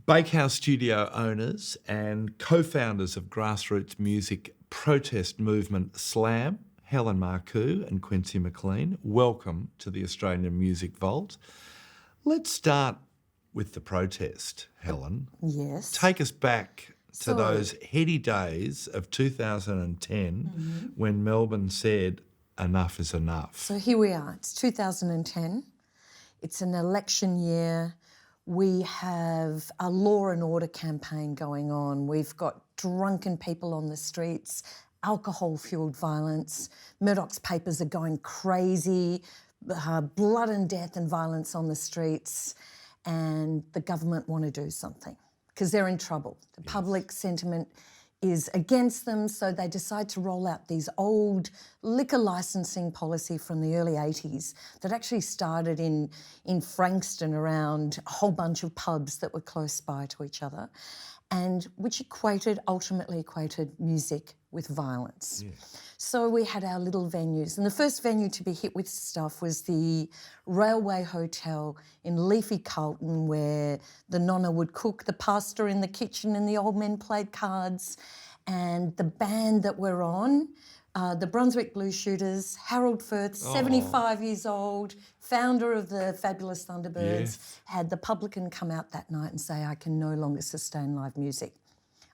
Bakehouse Studio owners and co-founders of grassroots music protest movement SLAM, Helen Marcou and Quincy McLean, welcome to the Australian Music Vault. Let's start with the protest, Helen. Yes. Take us back to those heady days of 2010 when Melbourne said enough is enough. So here we are. It's 2010. It's an election year. We have a law and order campaign going on. We've got drunken people on the streets, alcohol-fuelled violence. Murdoch's papers are going crazy, blood and death and violence on the streets, and the government want to do something because they're in trouble. The public sentiment is against them, so they decide to roll out these old liquor licensing policy from the early 80s that actually started in Frankston around a whole bunch of pubs that were close by to each other, and which ultimately equated music with violence. Yeah. So we had our little venues, and the first venue to be hit with stuff was the Railway Hotel in leafy Carlton, where the nonna would cook, the pastor in the kitchen, and the old men played cards. And the band that we're on, the Brunswick Blue Shooters, Harold Firth, 75 years old, founder of the Fabulous Thunderbirds, had the publican come out that night and say, I can no longer sustain live music.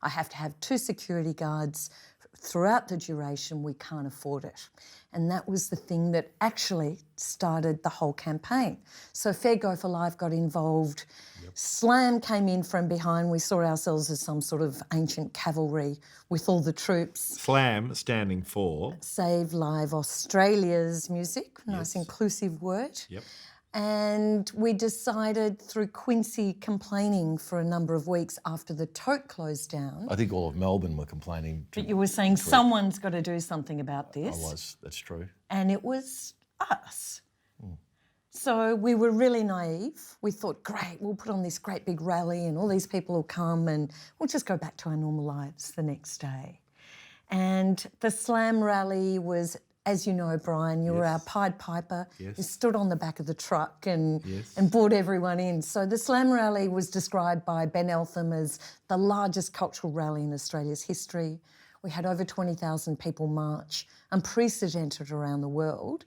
I have to have 2 security guards throughout the duration. We can't afford it. And that was the thing that actually started the whole campaign. So Fair Go for Life got involved. SLAM came in from behind. We saw ourselves as some sort of ancient cavalry with all the troops. SLAM standing for? Save Live Australia's Music. Nice inclusive word. Yep. And we decided through Quincy complaining for a number of weeks after the tote closed down. I think all of Melbourne were complaining. But you were saying someone's got to do something about this. I was, that's true. And it was us. So we were really naive. We thought, great, we'll put on this great big rally and all these people will come and we'll just go back to our normal lives the next day. And the SLAM rally was, as you know, Brian, you were our Pied Piper. Yes. You stood on the back of the truck and brought everyone in. So the SLAM rally was described by Ben Eltham as the largest cultural rally in Australia's history. We had over 20,000 people march, unprecedented around the world,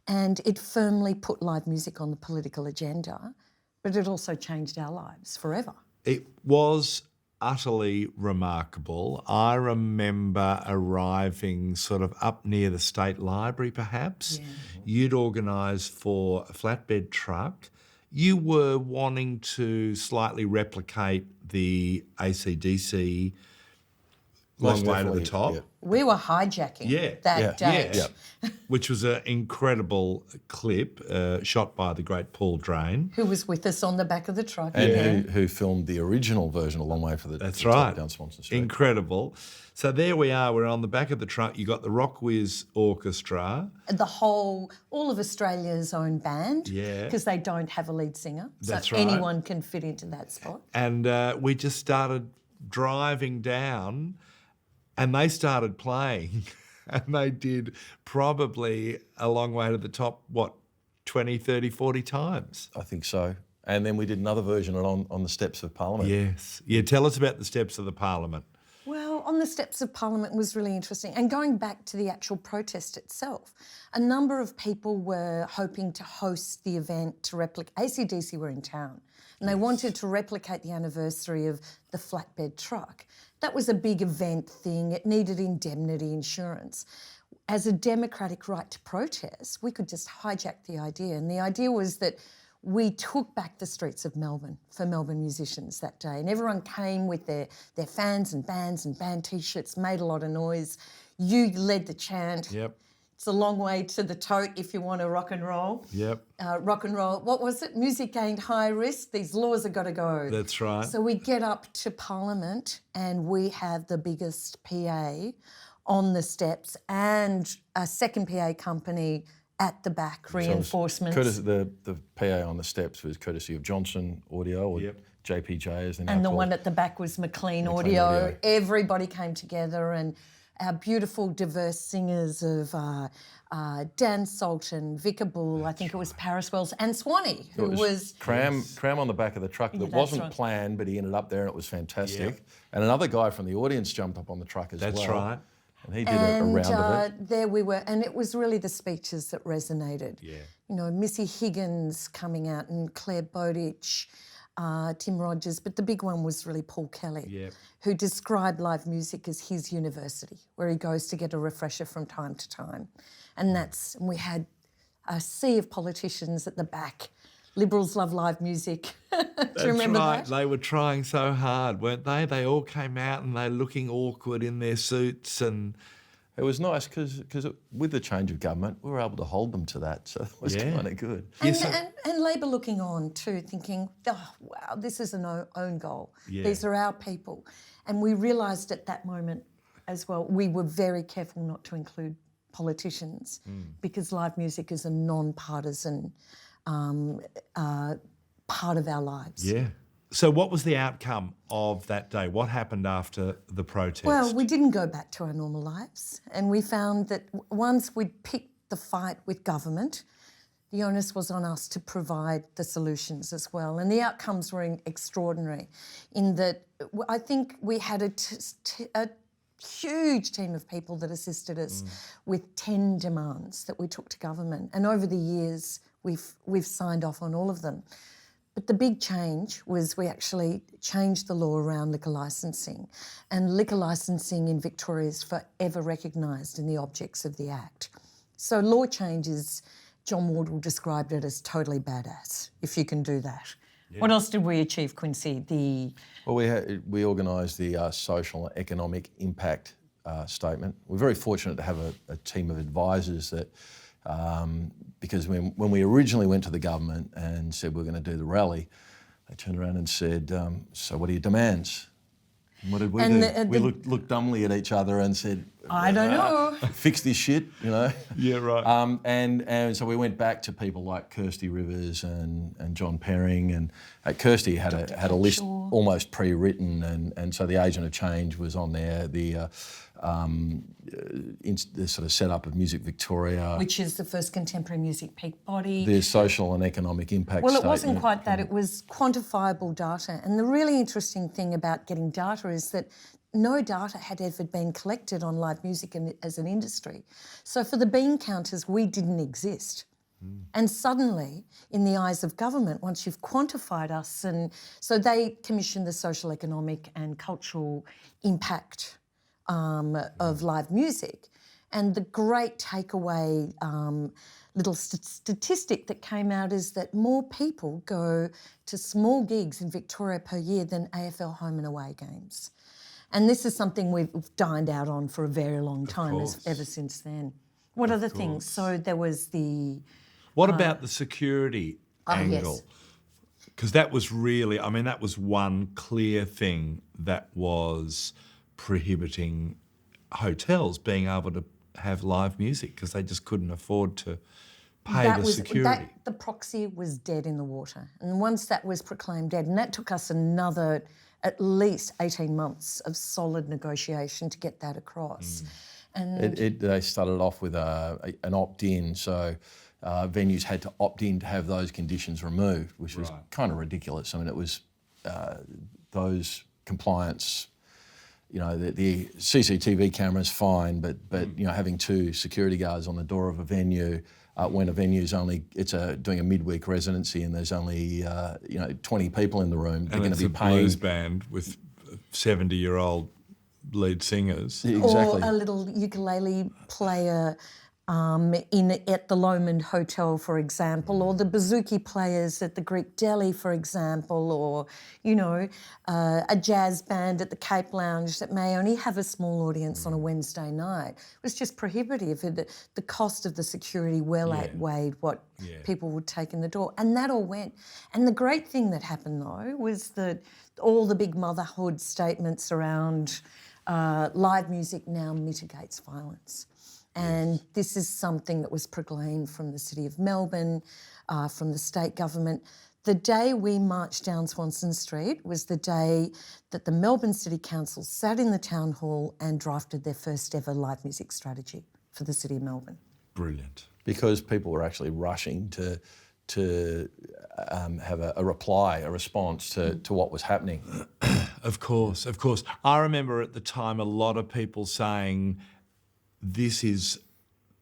and it firmly put live music on the political agenda, but it also changed our lives forever. It was utterly remarkable. I remember arriving sort of up near the State Library, perhaps. Yeah. You'd organised for a flatbed truck. You were wanting to slightly replicate the AC/DC Long Way to the Top. Yeah. We were hijacking that day. Yeah. Which was an incredible clip shot by the great Paul Drain. Who was with us on the back of the truck. And who filmed the original version, A Long Way for the Top down Swanston Street. Incredible. So there we are, we're on the back of the truck. You got the Rock Whiz Orchestra. All of Australia's own band. Yeah. Because they don't have a lead singer. That's so right. Anyone can fit into that spot. And we just started driving down and they started playing and they did probably A Long Way to the Top, 20, 30, 40 times? I think so. And then we did another version on the steps of Parliament. Yes. Yeah, tell us about the steps of the Parliament. Well, on the steps of Parliament was really interesting. And going back to the actual protest itself, a number of people were hoping to host the event to replicate. AC/DC were in town and they wanted to replicate the anniversary of the flatbed truck. That was a big event thing. It needed indemnity insurance. As a democratic right to protest, we could just hijack the idea. And the idea was that we took back the streets of Melbourne for Melbourne musicians that day. And everyone came with their fans and bands and band T-shirts, made a lot of noise. You led the chant. Yep. It's a long way to the tote if you want to rock and roll. Yep. Rock and roll. What was it? Music ain't high risk. These laws have got to go. That's right. So we get up to Parliament and we have the biggest PA on the steps and a second PA company at the back, reinforcements. The PA on the steps was courtesy of Johnson Audio or JPJ as they now And the call one it. at the back was McLean Audio. Everybody came together and our beautiful diverse singers of Dan Sultan, Vicar Bull, I think it was Paris Wells, and Swanee, who was Cram on the back of the truck that wasn't planned, but he ended up there and it was fantastic. Yep. And another guy from the audience jumped up on the truck as well. That's right. And he did a round of it. There we were, and it was really the speeches that resonated. Yeah. You know, Missy Higgins coming out and Claire Bowditch, Tim Rogers, but the big one was really Paul Kelly, who described live music as his university, where he goes to get a refresher from time to time. And we had a sea of politicians at the back. Liberals love live music. Do you remember that? They were trying so hard, weren't they? They all came out and they're looking awkward in their suits, and it was nice because with the change of government, we were able to hold them to that, so it was kind of good. And Labor looking on too, thinking, oh, wow, this is an own goal. Yeah. These are our people. And we realised at that moment as well, we were very careful not to include politicians because live music is a non-partisan part of our lives. Yeah. So what was the outcome of that day? What happened after the protest? Well, we didn't go back to our normal lives, and we found that once we'd picked the fight with government, the onus was on us to provide the solutions as well. And the outcomes were extraordinary in that I think we had a huge team of people that assisted us with 10 demands that we took to government. And over the years, we've signed off on all of them. But the big change was we actually changed the law around liquor licensing, and liquor licensing in Victoria is forever recognised in the objects of the Act. So law changes, John Wardle described it as totally badass, if you can do that. Yeah. What else did we achieve, Quincy? Well, we organised the social and economic impact statement. We're very fortunate to have a team of advisors that because when we originally went to the government and said we're going to do the rally, they turned around and said, so what are your demands? And what did we do? We looked dumbly at each other and said, I don't know. Fix this shit, you know? Yeah, right. And so we went back to people like Kirsty Rivers and John Perring, and Kirsty had a list almost pre-written, and so the agent of change was on there. The sort of setup of Music Victoria, which is the first contemporary music peak body. The social and economic impact Well, it statement. wasn't quite that. It was quantifiable data. And the really interesting thing about getting data is that no data had ever been collected on live music as an industry. So for the bean counters, we didn't exist. And suddenly, in the eyes of government, once you've quantified us, and so they commissioned the social, economic and cultural impact of live music. And the great takeaway little statistic that came out is that more people go to small gigs in Victoria per year than AFL home and away games. And this is something we've dined out on for a very long time, ever since then. What other things? So there was the... What about the security angle? Because that was really, I mean, that was one clear thing that was prohibiting hotels being able to have live music because they just couldn't afford to pay the security. The proxy was dead in the water. And once that was proclaimed dead, and that took us another at least 18 months of solid negotiation to get that across. And they started off with an opt-in, so venues had to opt in to have those conditions removed, which was kind of ridiculous. I mean, it was those compliance. You know, the CCTV camera's fine, but you know, having 2 security guards on the door of a venue when a venue's doing a midweek residency and there's only 20 people in the room, they're going to be paying. And it's a blues band with 70-year-old lead singers. Exactly. Or a little ukulele player at the Lomond Hotel, for example, or the bouzouki players at the Greek Deli, for example, or, a jazz band at the Cape Lounge that may only have a small audience on a Wednesday night. It was just prohibitive. The cost of the security outweighed what people would take in the door. And that all went. And the great thing that happened, though, was that all the big motherhood statements around live music now mitigates violence. And this is something that was proclaimed from the City of Melbourne, from the state government. The day we marched down Swanston Street was the day that the Melbourne City Council sat in the town hall and drafted their first ever live music strategy for the City of Melbourne. Brilliant. Because people were actually rushing to have a reply, a response to what was happening. Of course, of course. I remember at the time a lot of people saying, this is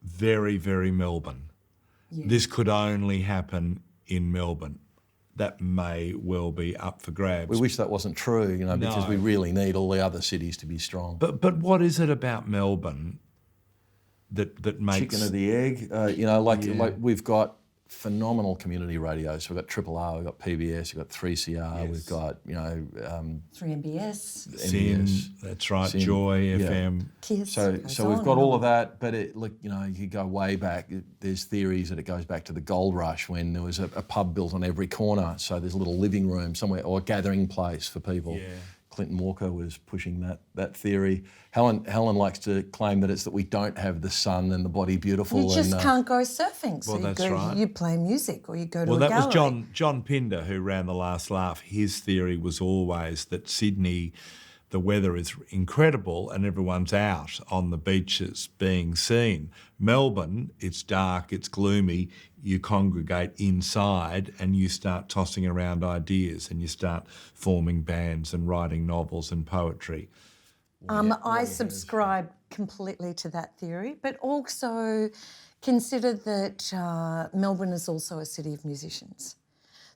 very, very Melbourne. Yeah. This could only happen in Melbourne. That may well be up for grabs. We wish that wasn't true, because we really need all the other cities to be strong. But what is it about Melbourne that makes... Chicken or the egg? Like we've got phenomenal community radios. We've got Triple R, we've got PBS, we've got 3CR, yes. We've got 3MBS. Sin, that's right, Sin, Joy, FM. Kiss. So we've got all of that, but you go way back. There's theories that it goes back to the gold rush when there was a pub built on every corner. So there's a little living room somewhere or a gathering place for people. Yeah. Clinton Walker was pushing that theory. Helen likes to claim that it's that we don't have the sun and the body beautiful. You just can't go surfing. So right. You play music or you go to a gallery. Well, that was John Pinder who ran The Last Laugh. His theory was always that Sydney, the weather is incredible and everyone's out on the beaches being seen. Melbourne, it's dark, it's gloomy, you congregate inside and you start tossing around ideas and you start forming bands and writing novels and poetry. I subscribe completely to that theory, but also consider that Melbourne is also a city of musicians.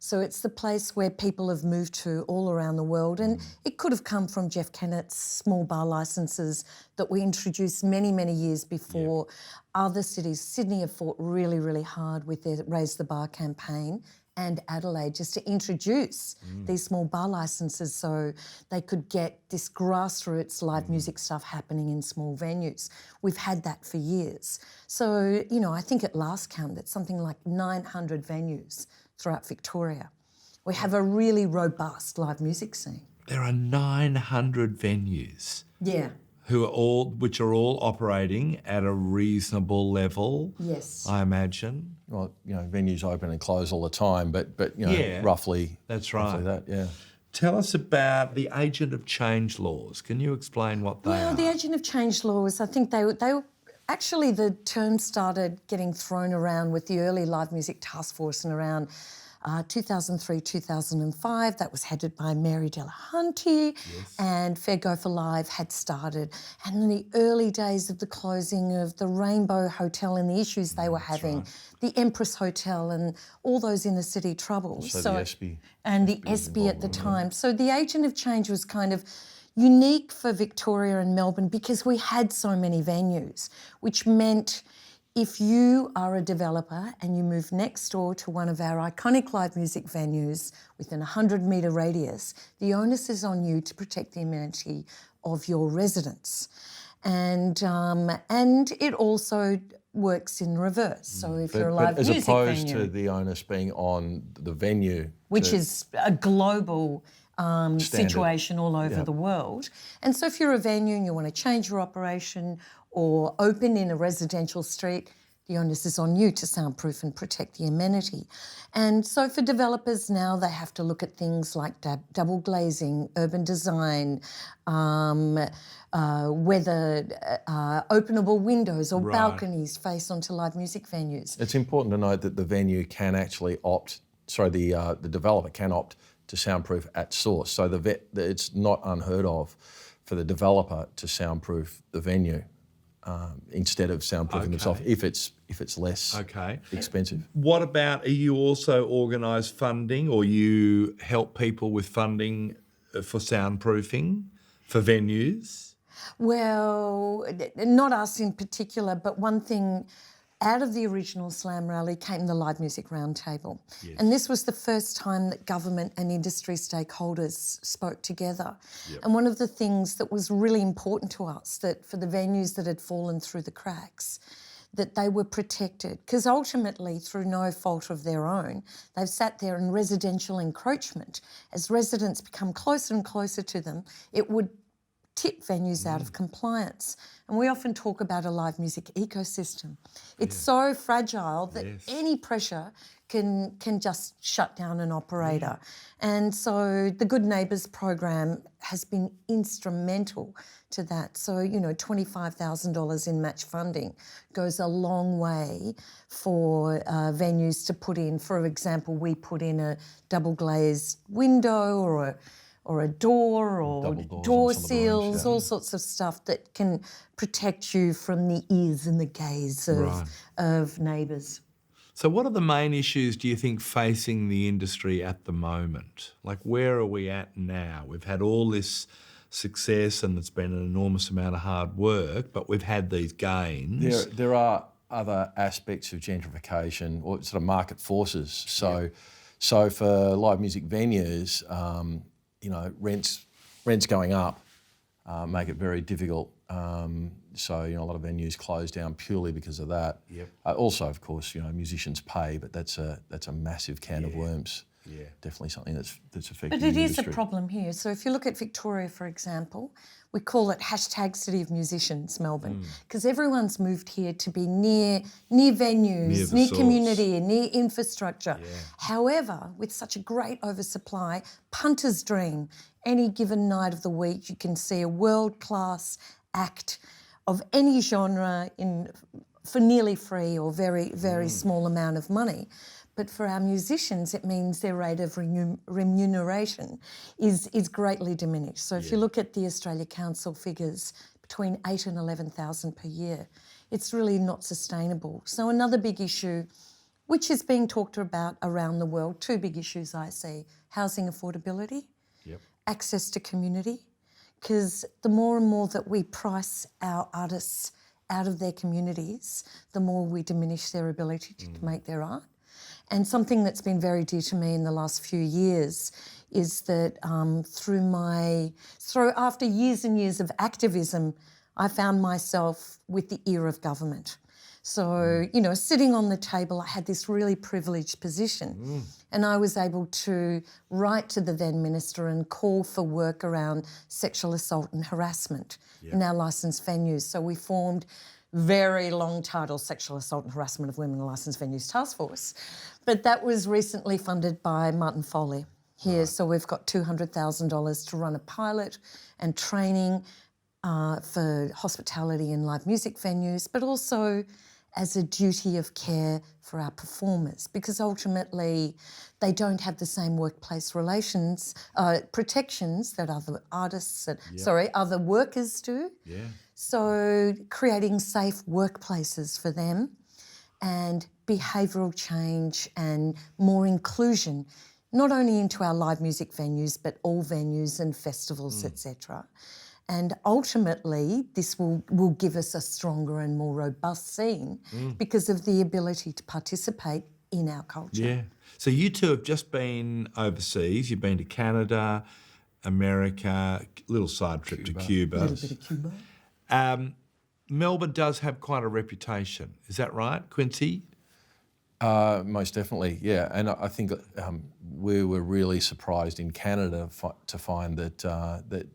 So it's the place where people have moved to all around the world, and it could have come from Jeff Kennett's small bar licences that we introduced many, many years before other cities. Sydney have fought really, really hard with their Raise the Bar campaign, and Adelaide, just to introduce these small bar licences so they could get this grassroots live music stuff happening in small venues. We've had that for years. So, I think at last count that's something like 900 venues throughout Victoria. We have a really robust live music scene. There are 900 venues. Yeah. Which are all operating at a reasonable level. Yes. I imagine. Well, venues open and close all the time, but roughly. That's right. Roughly that, yeah. Tell us about the agent of change laws. Can you explain what they are? Well, the agent of change laws, I think they were actually, the term started getting thrown around with the early live music task force and around 2003, 2005. That was headed by Mary Delahunty, and Fair Go for Live had started. And in the early days of the closing of the Rainbow Hotel and the issues they were having, the Empress Hotel and all those inner city troubles. So the SB. And the SB at the time. So the agent of change was kind of unique for Victoria and Melbourne because we had so many venues, which meant if you are a developer and you move next door to one of our iconic live music venues within a 100-metre radius, the onus is on you to protect the amenity of your residents. And it also works in reverse. So if you're a live music venue... As opposed to the onus being on the venue... Which is a global... situation all over the world. And so if you're a venue and you want to change your operation or open in a residential street, the onus is on you to soundproof and protect the amenity. And so for developers now, they have to look at things like double glazing, urban design, whether openable windows or balconies face onto live music venues. It's important to note that the venue can actually the developer can opt to soundproof at source. So it's not unheard of for the developer to soundproof the venue instead of soundproofing themselves if it's less expensive. What about, are you also organise funding or you help people with funding for soundproofing for venues? Well, not us in particular, but one thing... Out of the original Slam Rally came the Live Music Roundtable. Yes. And this was the first time that government and industry stakeholders spoke together. Yep. And one of the things that was really important to us, that for the venues that had fallen through the cracks, that they were protected. Because ultimately, through no fault of their own, they've sat there in residential encroachment. As residents become closer and closer to them, it would tip venues out of compliance. And we often talk about a live music ecosystem. It's so fragile that any pressure can just shut down an operator. And so the Good Neighbours program has been instrumental to that. So, you know, $25,000 in match funding goes a long way for venues to put in. For example, we put in a double glazed window or a door or door seals, all sorts of stuff that can protect you from the ears and the gaze of neighbours. So what are the main issues, do you think, facing the industry at the moment? Like, where are we at now? We've had all this success and it's been an enormous amount of hard work, but we've had these gains. There are other aspects of gentrification or sort of market forces. So for live music venues, you know, rents going up make it very difficult. So, you know, a lot of venues close down purely because of that. Also, of course, you know, musicians pay, but that's a massive can of worms. Definitely something that's affecting But the it is industry. a problem here. So if you look at Victoria, for example, we call it #City of Musicians, Melbourne, because everyone's moved here to be near venues, near community, near infrastructure. However, with such a great oversupply, punter's dream, any given night of the week you can see a world-class act of any genre for nearly free or very, very small amount of money. But for our musicians, it means their rate of remuneration is greatly diminished. So if you look at the Australia Council figures, between 8 and 11,000 per year, it's really not sustainable. So another big issue, which is being talked about around the world, two big issues I see: housing affordability, access to community, because the more and more that we price our artists out of their communities, the more we diminish their ability to make their art. And something that's been very dear to me in the last few years is that after years and years of activism, I found myself with the ear of government. So, you know, sitting on the table, I had this really privileged position and I was able to write to the then minister and call for work around sexual assault and harassment in our licensed venues. So we formed very long title, Sexual Assault and Harassment of Women in Licensed Venues Task Force. But that was recently funded by Martin Foley here. So we've got $200,000 to run a pilot and training for hospitality and live music venues, but also as a duty of care for our performers, because ultimately they don't have the same workplace relations, protections that other artists, other workers do. So creating safe workplaces for them and behavioural change and more inclusion, not only into our live music venues, but all venues and festivals, etc. And ultimately, this will give us a stronger and more robust scene because of the ability to participate in our culture. Yeah. So you two have just been overseas. You've been to Canada, America, little side trip to Cuba. A little bit of Cuba. Melbourne does have quite a reputation. Is that right, Quincy? Most definitely, yeah. And I think we were really surprised in Canada to find that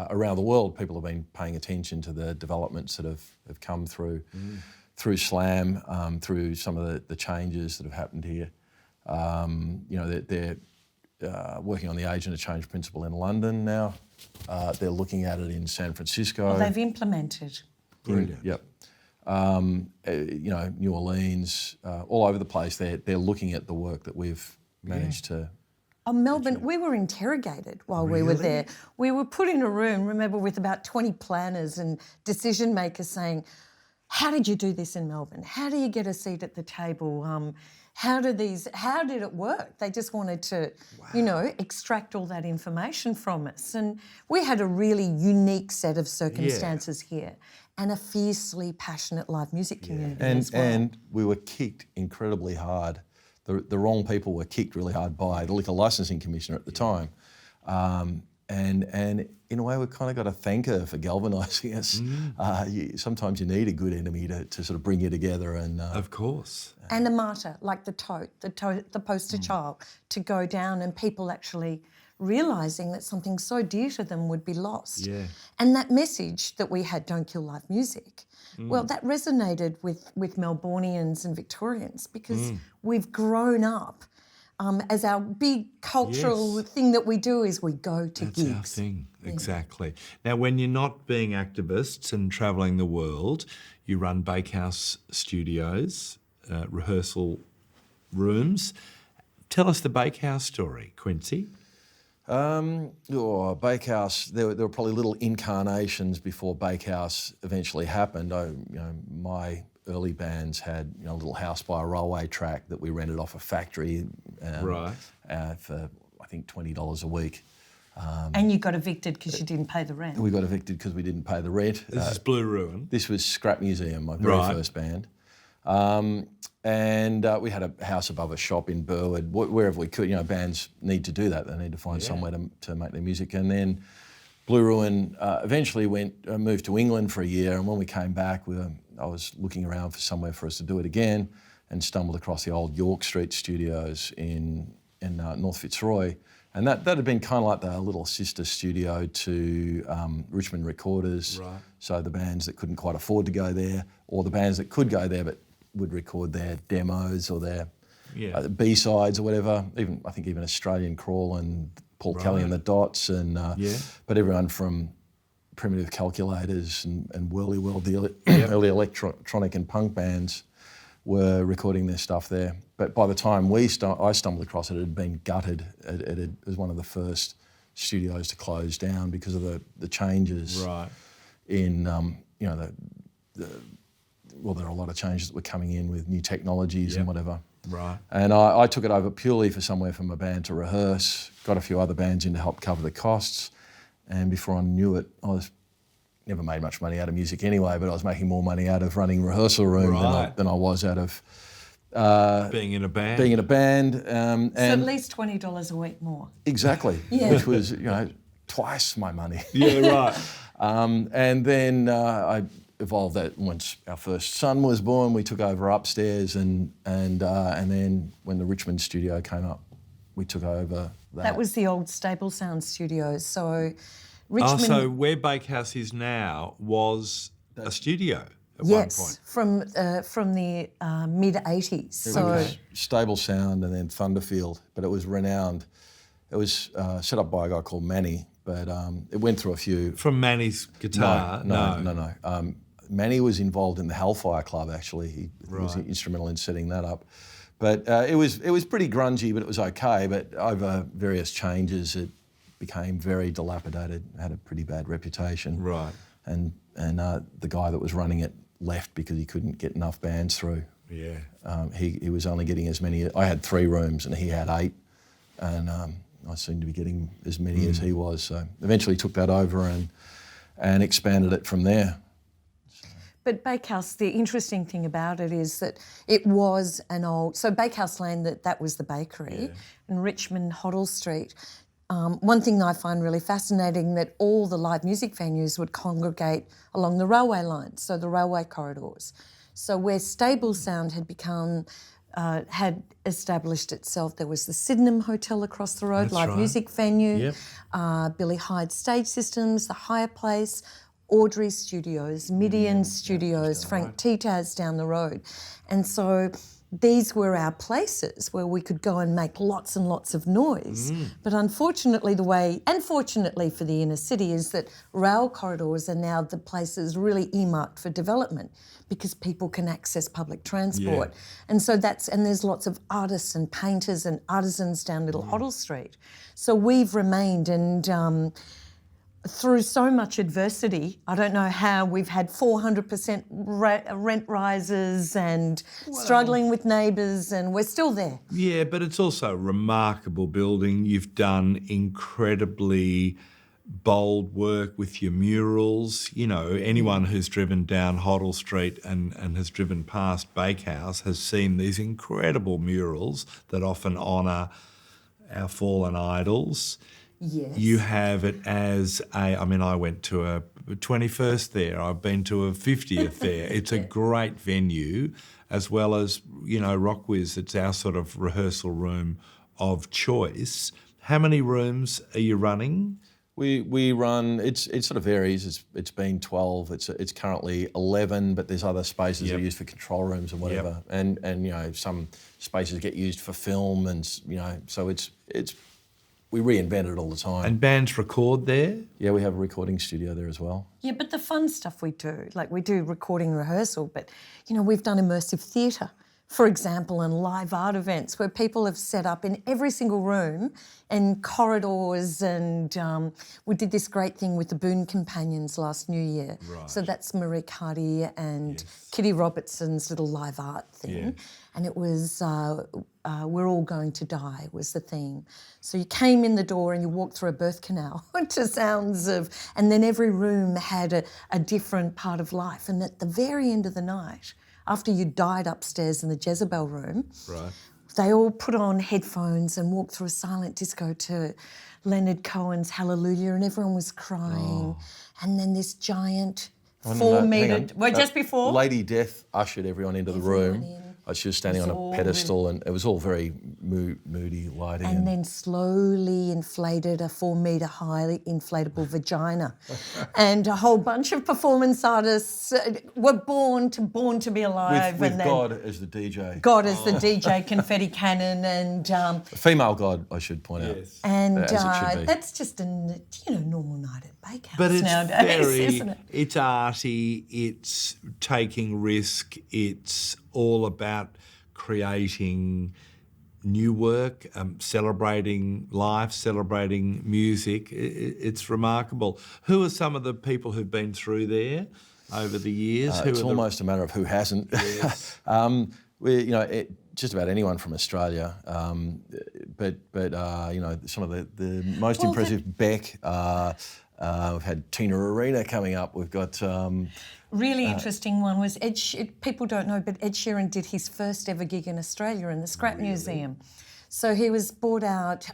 around the world, people have been paying attention to the developments that have come through SLAM, through some of the changes that have happened here. They're working on the agent of change principle in London now. They're looking at it in San Francisco. Well, they've implemented. Brilliant. Yep. New Orleans, all over the place. They're looking at the work that we've managed to. Melbourne, we were interrogated while we were there. We were put in a room, remember, with about 20 planners and decision makers saying, how did you do this in Melbourne? How do you get a seat at the table? How did it work? They just wanted to, extract all that information from us. And we had a really unique set of circumstances here and a fiercely passionate live music community as well. And we were kicked incredibly hard. The wrong people were kicked really hard by the Liquor Licensing Commissioner at the time. And in a way, we've kind of got to thank her for galvanising us. Sometimes you need a good enemy to sort of bring you together. And of course. And a martyr, like the poster child, to go down and people actually realising that something so dear to them would be lost. Yeah. And that message that we had, don't kill live music, well, that resonated with Melbourneians and Victorians because we've grown up as our big cultural thing that we do is we go to gigs. That's our thing, exactly. Now, when you're not being activists and travelling the world, you run Bakehouse Studios, rehearsal rooms. Tell us the Bakehouse story, Quincy. Bakehouse, there were probably little incarnations before Bakehouse eventually happened. My early bands had a little house by a railway track that we rented off a factory for, I think, $20 a week. And you got evicted because you didn't pay the rent. We got evicted because we didn't pay the rent. This is Blue Ruin. This was Scrap Museum, my very first band. And we had a house above a shop in Burwood, wherever we could. Bands need to do that. They need to find somewhere to make their music. And then Blue Ruin eventually moved to England for a year. And when we came back, I was looking around for somewhere for us to do it again, and stumbled across the old York Street Studios in North Fitzroy. And that had been kind of like the little sister studio to Richmond Recorders. Right. So the bands that couldn't quite afford to go there, or the bands that could go there but would record their demos or their B-sides or whatever. I think even Australian Crawl and Paul Kelly and the Dots, and but everyone from Primitive Calculators and Whirly World, the early electronic and punk bands, were recording their stuff there. But by the time I stumbled across it, it had been gutted. It was one of the first studios to close down because of the changes in there are a lot of changes that were coming in with new technologies and whatever. Right. And I took it over purely for somewhere for my band to rehearse, got a few other bands in to help cover the costs, and before I knew it, never made much money out of music anyway, but I was making more money out of running rehearsal room than I was out of being in a band. So at least $20 a week more. Exactly, which was twice my money. Yeah, right. And then I evolved that once our first son was born. We took over upstairs, and then when the Richmond studio came up, we took over that. That was the old Stable Sound Studios. So Richmond. So where Bakehouse is now was a studio at one point. From the mid-'80s. So was Stable Sound and then Thunderfield, but it was renowned. It was set up by a guy called Manny, but it went through a few. From Manny's guitar? No. Manny was involved in the Hellfire Club, actually. He was instrumental in setting that up. But it was pretty grungy, but it was okay. But over various changes, it became very dilapidated, had a pretty bad reputation. Right. And the guy that was running it left because he couldn't get enough bands through. Yeah. He was only getting as many. I had 3 rooms and he had 8, and I seemed to be getting as many as he was. So eventually took that over and expanded it from there. But Bakehouse, the interesting thing about it is that it was an old... So Bakehouse Lane, that was the bakery, and Richmond Hoddle Street. One thing I find really fascinating, that all the live music venues would congregate along the railway lines, so the railway corridors. So where Stable Sound had established itself, there was the Sydenham Hotel across the road, live music venue, Billy Hyde Stage Systems, the Higher Place, Audrey Studios, Midian Studios, Frank Titaz down the road. And so these were our places where we could go and make lots and lots of noise. But unfortunately fortunately for the inner city, is that rail corridors are now the places really earmarked for development because people can access public transport. And so and there's lots of artists and painters and artisans down Little Hoddle Street. So we've remained, and through so much adversity, I don't know how, we've had 400% rent rises and struggling with neighbours, and we're still there. Yeah, but it's also a remarkable building. You've done incredibly bold work with your murals. Anyone who's driven down Hoddle Street and has driven past Bakehouse has seen these incredible murals that often honour our fallen idols. Yes. You have it as I went to a 21st there, I've been to a 50th there. It's a great venue, as well as, Rockwiz, it's our sort of rehearsal room of choice. How many rooms are you running? We run. It sort of varies. It's been 12. It's currently 11, but there's other spaces that are used for control rooms and whatever. And some spaces get used for film, and so it's we reinvent it all the time. And bands record there? Yeah, we have a recording studio there as well. Yeah, but the fun stuff we do, like we do recording rehearsal, but we've done immersive theatre, for example, and live art events where people have set up in every single room and corridors, and we did this great thing with the Boon Companions last New Year. Right. So that's Marie Carty and Kitty Robertson's little live art thing. Yeah. And it was We're All Going to Die was the theme. So you came in the door and you walked through a birth canal to sounds of, and then every room had a different part of life. And at the very end of the night, after you died upstairs in the Jezebel room, they all put on headphones and walked through a silent disco to Leonard Cohen's Hallelujah, and everyone was crying. And then this giant 4 metre... Well, just before... Lady Death ushered everyone into the room. She was standing on a pedestal, and it was all very moody lighting. And then slowly inflated a 4 metre high inflatable vagina. And a whole bunch of performance artists were born to be alive. With God as the DJ. God as the DJ, confetti cannon, and... a female God, I should point out. And as it should be. that's just a normal night at Bakehouse but it's nowadays, isn't it? It's arty, it's taking risk, it's all about creating new work, celebrating life, celebrating music. It's remarkable. Who are some of the people who've been through there over the years? It's almost a matter of who hasn't. Yes. Just about anyone from Australia, but some of the most impressive Beck. We've had Tina Arena coming up. We've got. Really interesting one was people don't know, but Ed Sheeran did his first ever gig in Australia in the Scrap Museum. So he was bought out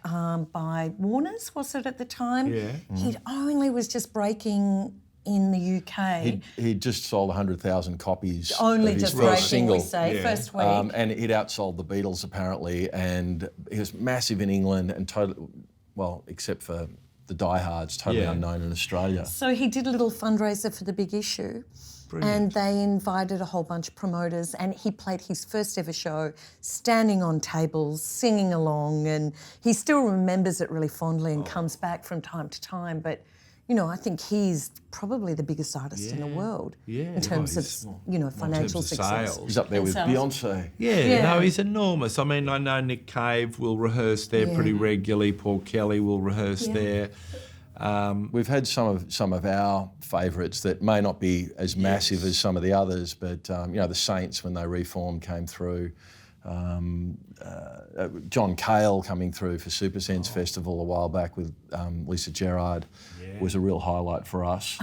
by Warner's, was it at the time? Yeah. He only was just breaking in the UK. He'd just sold 100,000 copies. Only of his just first breaking, single. we say, first week. And he'd outsold the Beatles apparently, and he was massive in England and except for the diehards, totally unknown in Australia. So he did a little fundraiser for the Big Issue. Brilliant. And they invited a whole bunch of promoters, and he played his first ever show standing on tables, singing along, and he still remembers it really fondly and comes back from time to time. But, I think he's probably the biggest artist in the world in terms of, financial success. He's up there with Beyonce. No, he's enormous. I mean, I know Nick Cave will rehearse there pretty regularly. Paul Kelly will rehearse there. We've had some of our favourites that may not be as massive as some of the others, but the Saints, when they reformed, came through. John Cale coming through for Super Sense Festival a while back with Lisa Gerrard was a real highlight for us.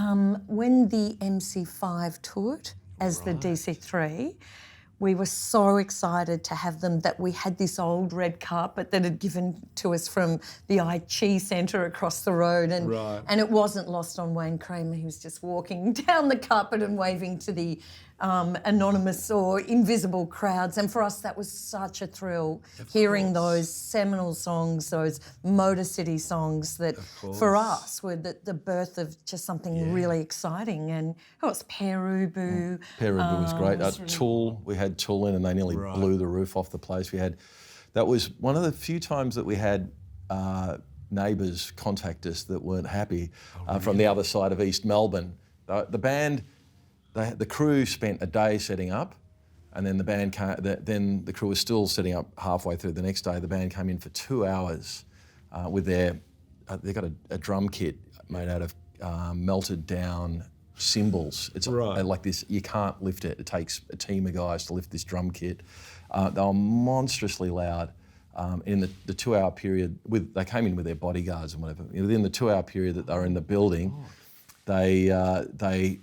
When the MC5 toured as the DC3, we were so excited to have them that we had this old red carpet that had given to us from the Chi Centre across the road, and it wasn't lost on Wayne Kramer. He was just walking down the carpet and waving to the anonymous or invisible crowds, and for us that was such a thrill, hearing those seminal songs, those Motor City songs that for us were the birth of just something really exciting. And it's Perubu. Perubu was great. Tool, we had Tool in, and they nearly blew the roof off the place. That was one of the few times that we had neighbours contact us that weren't happy from the other side of East Melbourne. The band. The crew spent a day setting up, and then the band came, then the crew was still setting up halfway through the next day. The band came in for 2 hours with they've got a drum kit made out of melted down cymbals. It's like this, you can't lift it. It takes a team of guys to lift this drum kit. They were monstrously loud. In the 2 hour period, they came in with their bodyguards and whatever. Within the 2 hour period that they were in the building, they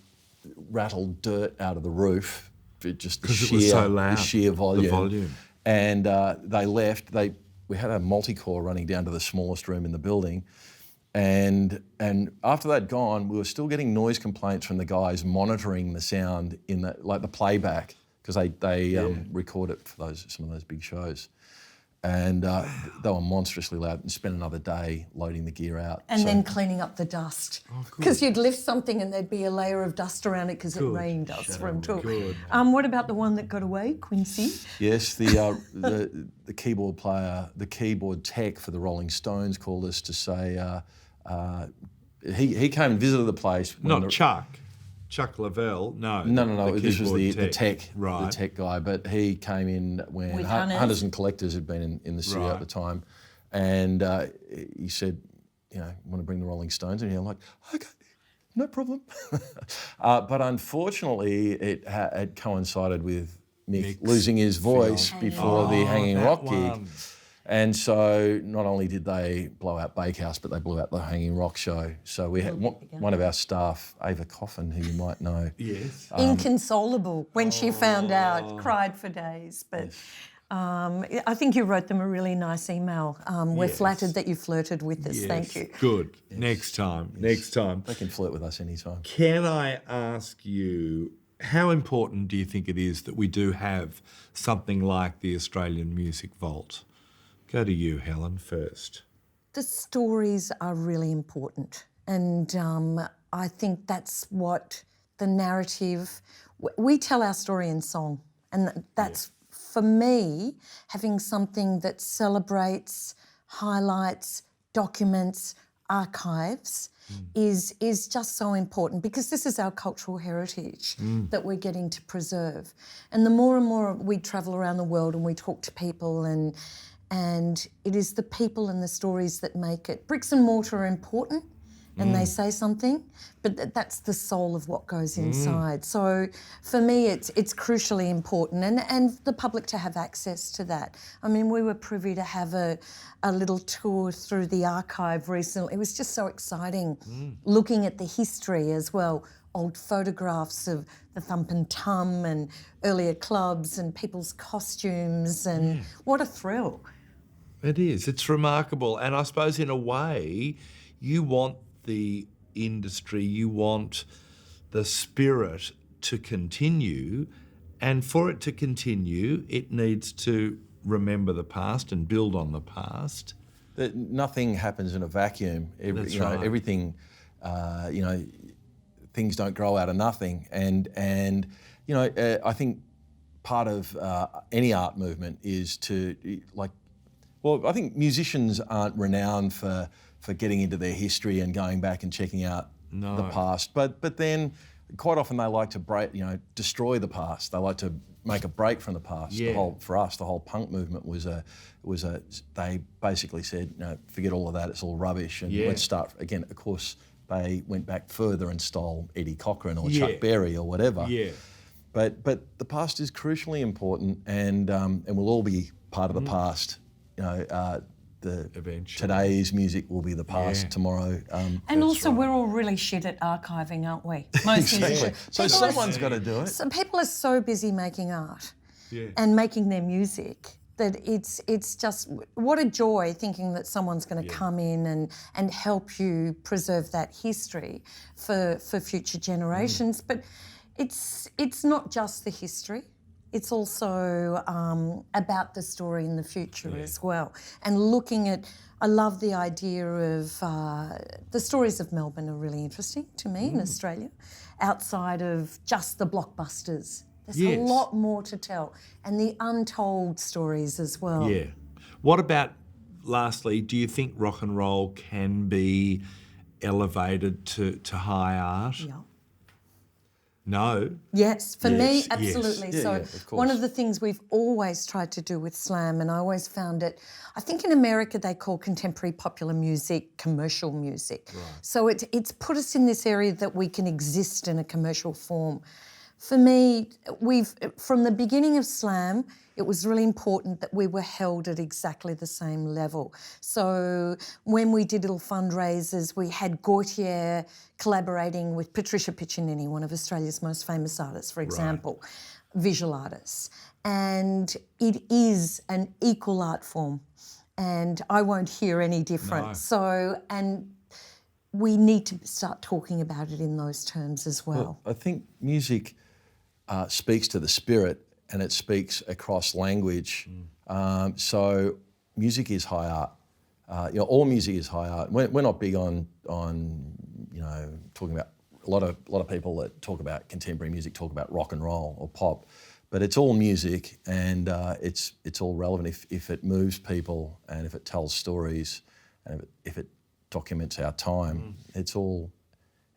rattled dirt out of the roof, just the sheer volume. The volume. And they left. We had a multi-core running down to the smallest room in the building, and after they'd gone, we were still getting noise complaints from the guys monitoring the sound in the playback, because they record it for some of those big shows. And they were monstrously loud, and spent another day loading the gear out. And then cleaning up the dust. Because you'd lift something and there'd be a layer of dust around it because it rained dust from Tool. What about the one that got away, Quincy? Yes, the keyboard player, the keyboard tech for the Rolling Stones called us to say he came and visited the place. Not Chuck Lavelle, no. No. This was the tech guy. But he came in when Hunters and Collectors had been in the studio at the time, and he said, want to bring the Rolling Stones in here? I'm like, okay, no problem. But unfortunately, it had coincided with Mick losing his voice before the Hanging Rock gig. And so not only did they blow out Bakehouse, but they blew out the Hanging Rock show. So we had one of our staff, Ava Coffin, who you might know. Yes. Inconsolable when she found out, cried for days. But I think you wrote them a really nice email. We're flattered that you flirted with us. Yes. Thank you. Good. Yes. Next time. They can flirt with us anytime. Can I ask you, how important do you think it is that we do have something like the Australian Music Vault? Go to you, Helen, first. The stories are really important, and I think that's what the narrative... We tell our story in song, and that's, for me, having something that celebrates, highlights, documents, archives is just so important, because this is our cultural heritage that we're getting to preserve. And the more and more we travel around the world and we talk to people, and it is the people and the stories that make it. Bricks and mortar are important, and they say something, but that's the soul of what goes inside. So for me, it's crucially important, and the public to have access to that. I mean, we were privy to have a little tour through the archive recently. It was just so exciting, looking at the history as well, old photographs of the Thump and Tum and earlier clubs and people's costumes, and what a thrill. It is. It's remarkable. And I suppose in a way, you want the industry, you want the spirit to continue, and for it to continue, it needs to remember the past and build on the past. That nothing happens in a vacuum. Everything, things don't grow out of nothing. And I think part of any art movement is to, I think musicians aren't renowned for getting into their history and going back and checking out the past. But then quite often they like to destroy the past. They like to make a break from the past. Yeah. For us, the whole punk movement was they basically said, forget all of that, it's all rubbish, and let's start again. Of course, they went back further and stole Eddie Cochran or Chuck Berry or whatever. Yeah. But the past is crucially important, and we'll all be part of the past. Today's music will be the past tomorrow. And also, we're all really shit at archiving, aren't we? Most exactly. So someone's got to do it. So people are so busy making art and making their music that it's just, what a joy thinking that someone's going to come in and help you preserve that history for future generations. But it's not just the history. It's also about the story in the future as well. And looking at, I love the idea of, the stories of Melbourne are really interesting to me in Australia, outside of just the blockbusters. There's a lot more to tell, and the untold stories as well. Yeah. What about, lastly, do you think rock and roll can be elevated to high art? Yeah. No. Yes, for me, absolutely. Yes. So of course. one of the things we've always tried to do with Slam, and I always found it, I think in America they call contemporary popular music commercial music. Right. So it's put us in this area that we can exist in a commercial form. For me, from the beginning of Slam, it was really important that we were held at exactly the same level. So when we did little fundraisers, we had Gautier collaborating with Patricia Piccinini, one of Australia's most famous artists, for example, visual artists. And it is an equal art form, and I won't hear any different. No. So, and we need to start talking about it in those terms as well. I think music speaks to the spirit, and it speaks across language. So music is high art. All music is high art. We're not big on talking about a lot of people that talk about contemporary music talk about rock and roll or pop, but it's all music, and it's all relevant if it moves people and if it tells stories and if it documents our time. It's all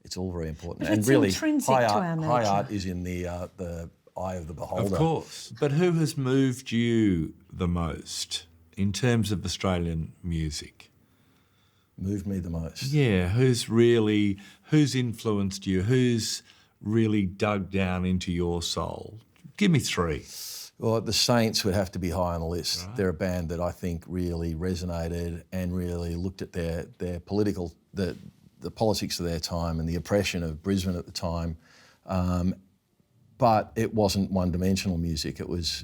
very important. But and it's really, intrinsic high to art, our high nature. art is in the eye of the beholder. Of course. But who has moved you the most in terms of Australian music? Moved me the most. Yeah, who's influenced you? Who's really dug down into your soul? Give me three. Well, the Saints would have to be high on the list. Right. They're a band that I think really resonated and really looked at their political, the politics of their time and the oppression of Brisbane at the time. But it wasn't one-dimensional music. It was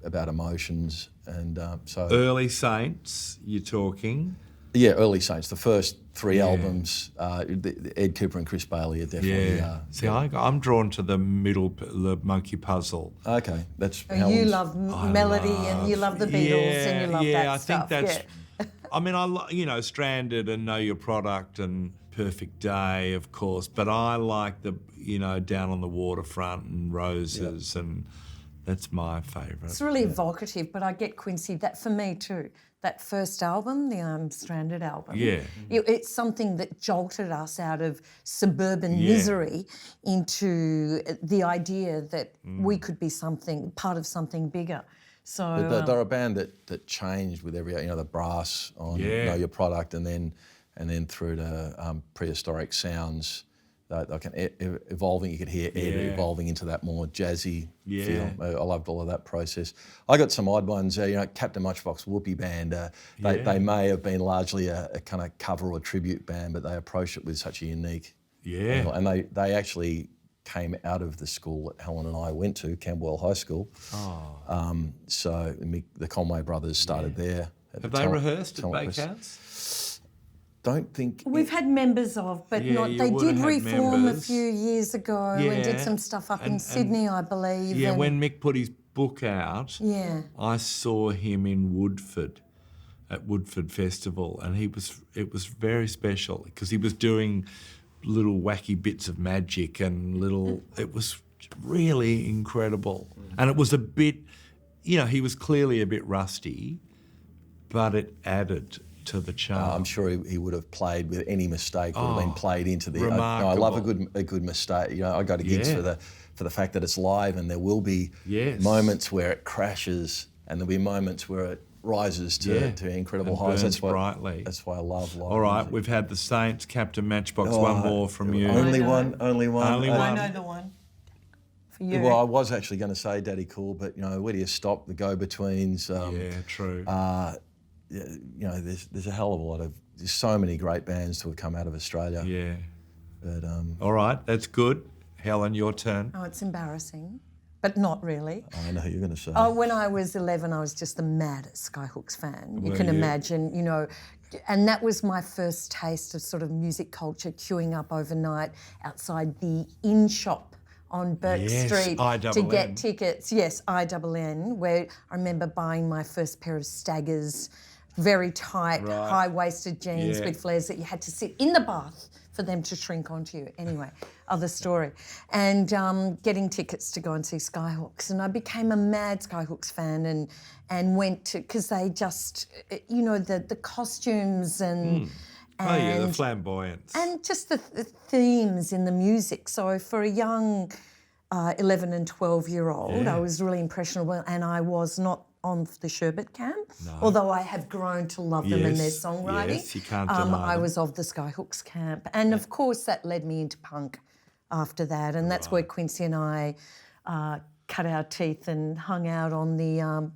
about emotions, and so early Saints. You're talking. Yeah, early Saints. The first three albums, Ed Cooper and Chris Bailey are definitely. See, I'm drawn to the Monkey Puzzle. Okay, that's. You love melody, and you love the Beatles, and you love that stuff. I think that's. I mean, Stranded and Know Your Product and Perfect Day, of course, but I like the Down on the Waterfront and Roses, and that's my favourite. It's really evocative, but I get Quincy, that for me too. That first album, the Stranded album, it's something that jolted us out of suburban misery into the idea that we could be part of something bigger. So they're a band that changed with every, the brass on Know Your Product, and then through to prehistoric sounds. Like evolving, you could hear Ed evolving into that more jazzy feel. I loved all of that process. I got some odd ones. Captain Matchbox Whoopie Band. They may have been largely a kind of cover or tribute band, but they approached it with such a unique angle. And they actually came out of the school that Helen and I went to, Camberwell High School. So the Conway brothers started there. Have they rehearsed at Bakehouse? Don't think we've had members of, but not. They did reform a few years ago and did some stuff up in Sydney, I believe. Yeah, when Mick put his book out, I saw him in Woodford at Woodford Festival, and it was very special because he was doing little wacky bits of magic and it was really incredible. And it was a bit, he was clearly a bit rusty, but it added to the charm. I'm sure he would have played with any mistake, would have been played into the. Remarkable. I love a good mistake. I go to gigs for the fact that it's live, and there will be moments where it crashes, and there'll be moments where it rises to incredible highs. That's why I love live. All right, music. we've had the Saints, Captain Matchbox. One more from you. Only one. I know the one. For you. Well, I was actually going to say Daddy Cool, but where do you stop? The Go-Betweens. True. There's a hell of a lot of. There's so many great bands to have come out of Australia. Yeah. But all right, that's good. Helen, your turn. Oh, it's embarrassing, but not really. I know who you're going to say. Oh, when I was 11, I was just the maddest Skyhooks fan. You can imagine, and that was my first taste of sort of music culture, queuing up overnight outside the In Shop on Burke Street to get tickets. Yes, INN, where I remember buying my first pair of Staggers, very tight, high-waisted jeans with flares that you had to sit in the bath for them to shrink onto you. Anyway, other story. And getting tickets to go and see Skyhooks. And I became a mad Skyhooks fan and went to, because they just, the costumes and... the flamboyance. And just the themes in the music. So for a young 11 and 12-year-old, I was really impressionable, and I was not on the Sherbet camp, although I have grown to love them and their songwriting. Yes, you can't deny them. I was of the Skyhooks camp. And of course that led me into punk after that, and that's where Quincy and I cut our teeth and hung out on the, on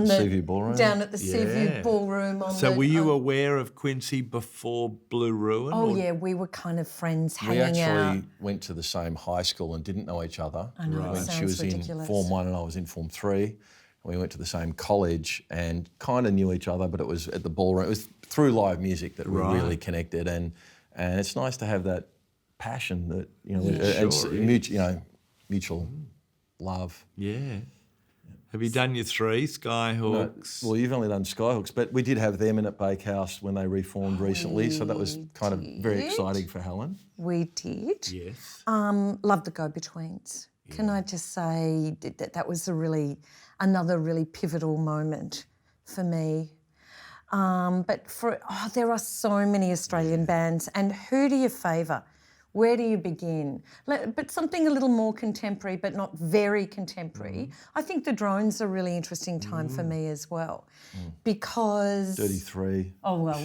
the Seaview Ballroom? Down at the Seaview Ballroom. Were you aware of Quincy before Blue Ruin? Oh, yeah, we were kind of friends hanging out. We actually went to the same high school and didn't know each other. I know, when sounds she was ridiculous. in Form 1 and I was in Form 3. We went to the same college and kind of knew each other, but it was at the ballroom. It was through live music that we really connected, and it's nice to have that passion that, mutual love. Yeah. Have you done your 3 Skyhooks? Well, you've only done Skyhooks, but we did have them in at Bakehouse when they reformed recently, so that was kind of very exciting for Helen. We did. Yes. Love the Go-Betweens. Yeah. Can I just say that was another really pivotal moment for me. But there are so many Australian bands, and who do you favour? Where do you begin? But something a little more contemporary, but not very contemporary. I think the Drones are a really interesting time for me as well, because 33. Oh well,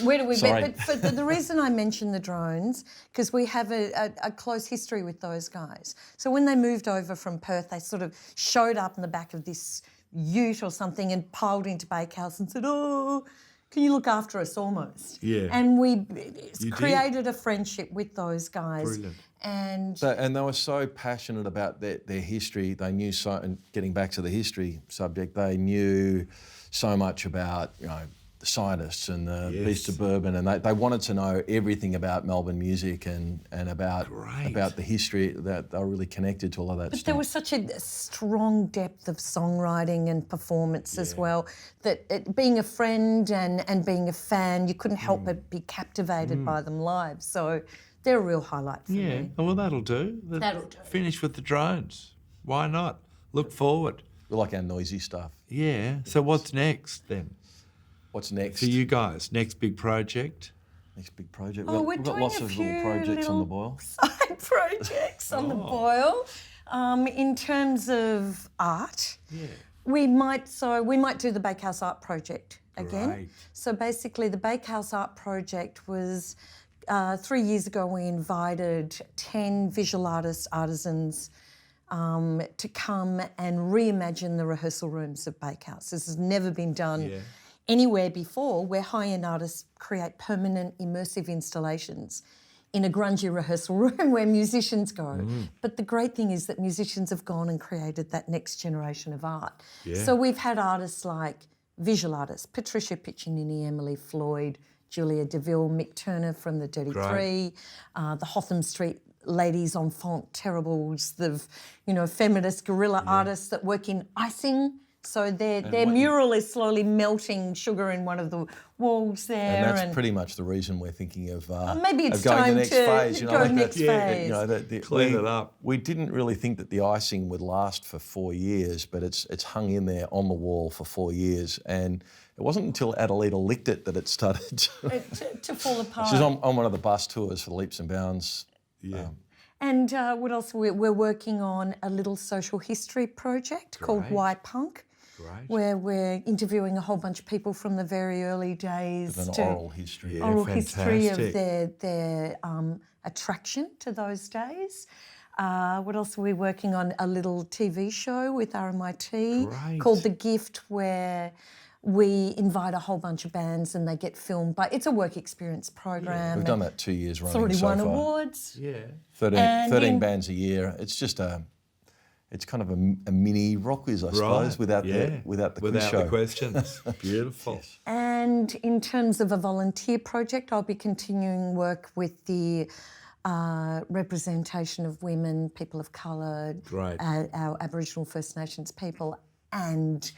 where do we? Sorry. But the reason I mention the Drones, because we have a close history with those guys. So when they moved over from Perth, they sort of showed up in the back of this ute or something and piled into Bakehouse and said, "Oh, can you look after us?" almost. Yeah. And we created a friendship with those guys. Brilliant. And they were so passionate about their history. They knew so, and getting back to the history subject, they knew so much about, the scientists and the Beast of Bourbon, and they wanted to know everything about Melbourne music and about the history. That they were really connected to all of that stuff. There was such a strong depth of songwriting and performance as well, that being a friend and being a fan, you couldn't help but be captivated by them live. So they're a real highlight for me. Yeah, well, that'll do. That'll do. Finish with the Drones. Why not? Look forward. We like our noisy stuff. Yeah. So what's next then? What's next? For you guys, next big project? Next big project. We're We've got doing lots a of few little projects on the boil. Side projects on the boil. In terms of art, we might do the Bakehouse Art Project again. Great. So basically, the Bakehouse Art Project was 3 years ago. We invited 10 visual artisans to come and reimagine the rehearsal rooms of Bakehouse. This has never been done anywhere before, where high-end artists create permanent immersive installations in a grungy rehearsal room where musicians go. But the great thing is that musicians have gone and created that next generation of art. Yeah. So we've had artists like visual artists, Patricia Piccinini, Emily Floyd, Julia DeVille, Mick Turner from the Dirty Three, the Hotham Street Ladies Enfant Terribles, the feminist guerrilla artists that work in icing. So their mural is slowly melting sugar in one of the walls there. And that's pretty much the reason we're thinking of maybe it's going time the next to phase. go next phase. Clean it up. We didn't really think that the icing would last for 4 years, but it's hung in there on the wall for 4 years, and it wasn't until Adelita licked it that it started to fall apart. She's on one of the bus tours for Leaps and Bounds. Yeah. And what else? We're working on a little social history project called Why Punk. Great. Where we're interviewing a whole bunch of people from the very early days With an oral history. Yeah, oral history of fantastic. their attraction to those days. What else are we working on? A little TV show with RMIT called The Gift, where we invite a whole bunch of bands and they get filmed. But it's a work experience program. We've done that 2 years running. It's already won so far. awards. Yeah. 13 bands a year. It's just it's kind of a mini rock quiz, I suppose, without the quiz show. The questions. Beautiful. Yes. And in terms of a volunteer project, I'll be continuing work with the representation of women, people of colour, our Aboriginal First Nations people, and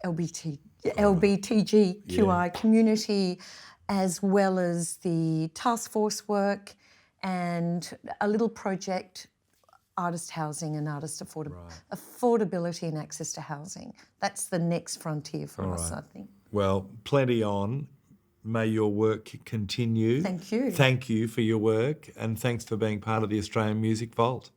LGBTQI community, as well as the task force work and a little project, artist housing and artist affordability and access to housing. That's the next frontier for us, I think. Well, plenty on. May your work continue. Thank you. Thank you for your work, and thanks for being part of the Australian Music Vault.